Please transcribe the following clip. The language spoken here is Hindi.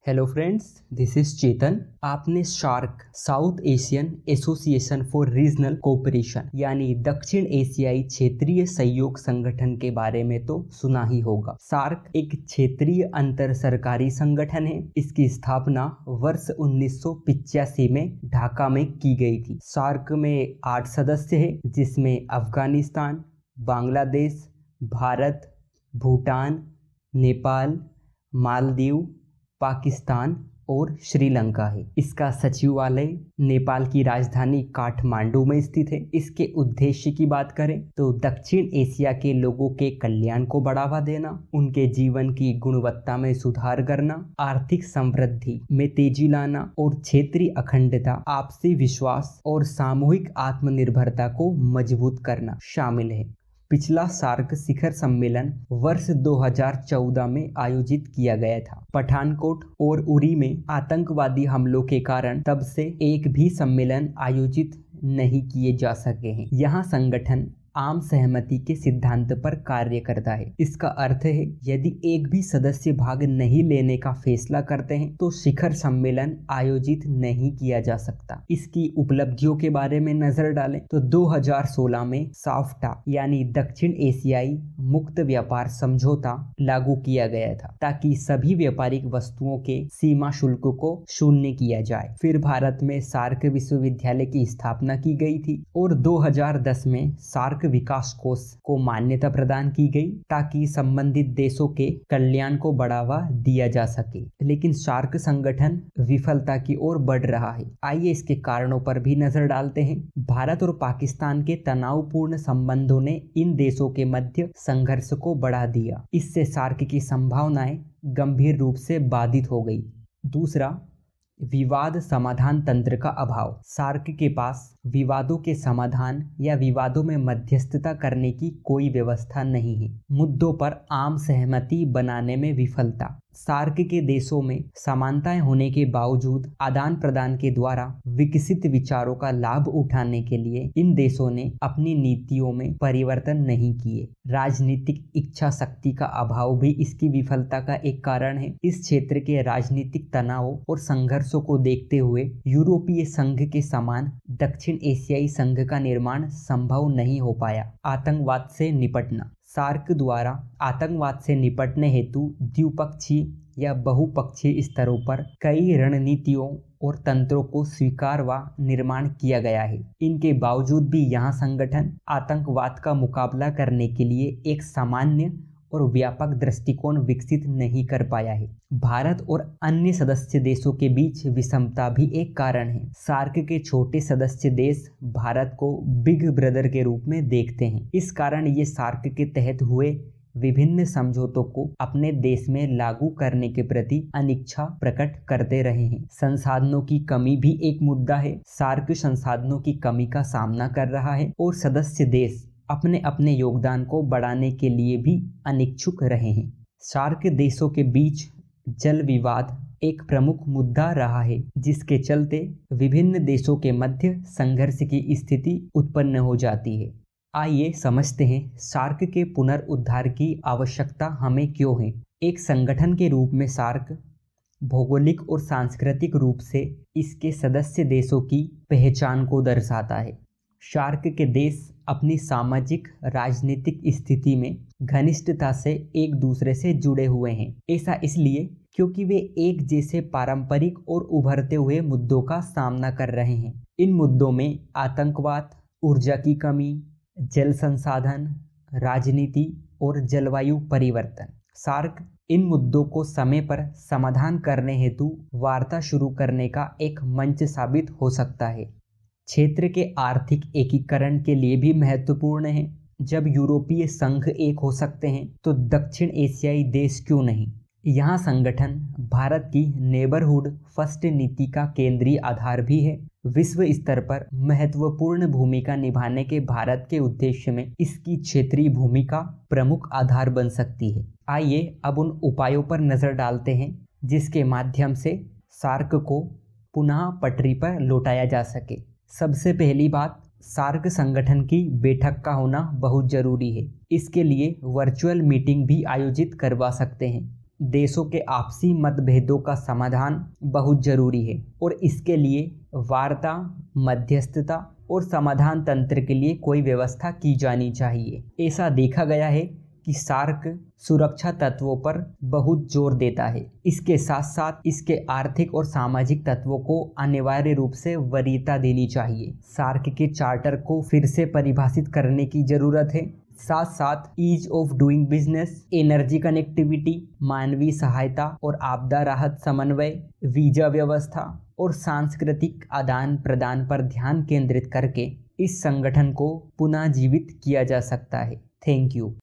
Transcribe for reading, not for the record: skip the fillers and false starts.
Hello friends, this is Chetan. आपने SAARC South Asian association for regional cooperation यानी दक्षिण एशियाई क्षेत्रीय सहयोग संगठन के बारे में तो सुना ही होगा। सार्क एक क्षेत्रीय अंतर सरकारी संगठन है। इसकी स्थापना वर्ष 1985 में ढाका में की गई थी। सार्क में 8 सदस्य हैं, जिसमें अफगानिस्तान, बांग्लादेश, भारत, भूटान, नेपाल, मालदीव, पाकिस्तान और श्रीलंका है। इसका सचिवालय नेपाल की राजधानी काठमांडू में स्थित है। इसके उद्देश्य की बात करें तो दक्षिण एशिया के लोगों के कल्याण को बढ़ावा देना, उनके जीवन की गुणवत्ता में सुधार करना, आर्थिक समृद्धि में तेजी लाना और क्षेत्रीय अखंडता, आपसी विश्वास और सामूहिक आत्मनिर्भरता को मजबूत करना शामिल है। पिछला सार्क शिखर सम्मेलन वर्ष 2014 में आयोजित किया गया था। पठानकोट और उरी में आतंकवादी हमलों के कारण तब से एक भी सम्मेलन आयोजित नहीं किए जा सके हैं। यहाँ संगठन आम सहमति के सिद्धांत पर कार्य करता है। इसका अर्थ है यदि एक भी सदस्य भाग नहीं लेने का फैसला करते हैं तो शिखर सम्मेलन आयोजित नहीं किया जा सकता। इसकी उपलब्धियों के बारे में नजर डालें तो 2016 में साफ्टा यानी दक्षिण एशियाई मुक्त व्यापार समझौता लागू किया गया था ताकि सभी व्यापारिक वस्तुओं के सीमा शुल्क को शून्य किया जाए। फिर भारत में सार्क विश्वविद्यालय की स्थापना की गई थी और 2010 में सार्क विकास कोष को मान्यता प्रदान की गई ताकि संबंधित देशों के कल्याण को बढ़ावा दिया जा सके। लेकिन सार्क संगठन विफलता की ओर बढ़ रहा है। आइए इसके कारणों पर भी नजर डालते हैं। भारत और पाकिस्तान के तनावपूर्ण संबंधों ने इन देशों के मध्य संघर्ष को बढ़ा दिया। इससे सार्क की संभावनाएं गंभीर रूप से बाधित हो गई। दूसरा, विवाद समाधान तंत्र का अभाव। सार्क के पास विवादों के समाधान या विवादों में मध्यस्थता करने की कोई व्यवस्था नहीं है। मुद्दों पर आम सहमति बनाने में विफलता। सार्क के देशों में समानताएं होने के बावजूद आदान प्रदान के द्वारा विकसित विचारों का लाभ उठाने के लिए इन देशों ने अपनी नीतियों में परिवर्तन नहीं किए। राजनीतिक इच्छा शक्ति का अभाव भी इसकी विफलता का एक कारण है। इस क्षेत्र के राजनीतिक तनावों और संघर्षों को देखते हुए यूरोपीय संघ के समान दक्षिण एशियाई संघ का निर्माण संभव नहीं हो पाया। आतंकवाद से निपटना। सार्क द्वारा आतंकवाद से निपटने हेतु द्विपक्षीय या बहुपक्षीय स्तरों पर कई रणनीतियों और तंत्रों को स्वीकार व निर्माण किया गया है। इनके बावजूद भी यह संगठन आतंकवाद का मुकाबला करने के लिए एक सामान्य और व्यापक दृष्टिकोण विकसित नहीं कर पाया है। भारत और अन्य सदस्य देशों के बीच विषमता भी एक कारण है। सार्क के छोटे सदस्य देश भारत को बिग ब्रदर के रूप में देखते हैं। इस कारण ये सार्क के तहत हुए विभिन्न समझौतों को अपने देश में लागू करने के प्रति अनिच्छा प्रकट करते रहे हैं। संसाधनों की कमी भी एक मुद्दा है। सार्क संसाधनों की कमी का सामना कर रहा है और सदस्य देश अपने अपने योगदान को बढ़ाने के लिए भी अनिच्छुक रहे हैं। सार्क देशों के बीच जल विवाद एक प्रमुख मुद्दा रहा है, जिसके चलते विभिन्न देशों के मध्य संघर्ष की स्थिति उत्पन्न हो जाती है। आइए समझते हैं सार्क के पुनरुद्धार की आवश्यकता हमें क्यों है। एक संगठन के रूप में सार्क भौगोलिक और सांस्कृतिक रूप से इसके सदस्य देशों की पहचान को दर्शाता है। सार्क के देश अपनी सामाजिक राजनीतिक स्थिति में घनिष्ठता से एक दूसरे से जुड़े हुए हैं। ऐसा इसलिए क्योंकि वे एक जैसे पारंपरिक और उभरते हुए मुद्दों का सामना कर रहे हैं। इन मुद्दों में आतंकवाद, ऊर्जा की कमी, जल संसाधन, राजनीति और जलवायु परिवर्तन। सार्क इन मुद्दों को समय पर समाधान करने हेतु वार्ता शुरू करने का एक मंच साबित हो सकता है। क्षेत्र के आर्थिक एकीकरण के लिए भी महत्वपूर्ण है। जब यूरोपीय संघ एक हो सकते हैं तो दक्षिण एशियाई देश क्यों नहीं। यहाँ संगठन भारत की नेबरहुड फर्स्ट नीति का केंद्रीय आधार भी है। विश्व स्तर पर महत्वपूर्ण भूमिका निभाने के भारत के उद्देश्य में इसकी क्षेत्रीय भूमिका प्रमुख आधार बन सकती है। आइए अब उन उपायों पर नजर डालते हैं जिसके माध्यम से सार्क को पुनः पटरी पर लौटाया जा सके। सबसे पहली बात, सार्क संगठन की बैठक का होना बहुत जरूरी है। इसके लिए वर्चुअल मीटिंग भी आयोजित करवा सकते हैं। देशों के आपसी मतभेदों का समाधान बहुत जरूरी है और इसके लिए वार्ता, मध्यस्थता और समाधान तंत्र के लिए कोई व्यवस्था की जानी चाहिए। ऐसा देखा गया है कि सार्क सुरक्षा तत्वों पर बहुत जोर देता है। इसके साथ साथ इसके आर्थिक और सामाजिक तत्वों को अनिवार्य रूप से वरीयता देनी चाहिए। सार्क के चार्टर को फिर से परिभाषित करने की जरूरत है। साथ साथ ease of doing business, energy connectivity, मानवीय सहायता और आपदा राहत समन्वय, वीजा व्यवस्था और सांस्कृतिक आदान प्रदान पर ध्यान केंद्रित करके इस संगठन को पुनः जीवित किया जा सकता है। Thank you.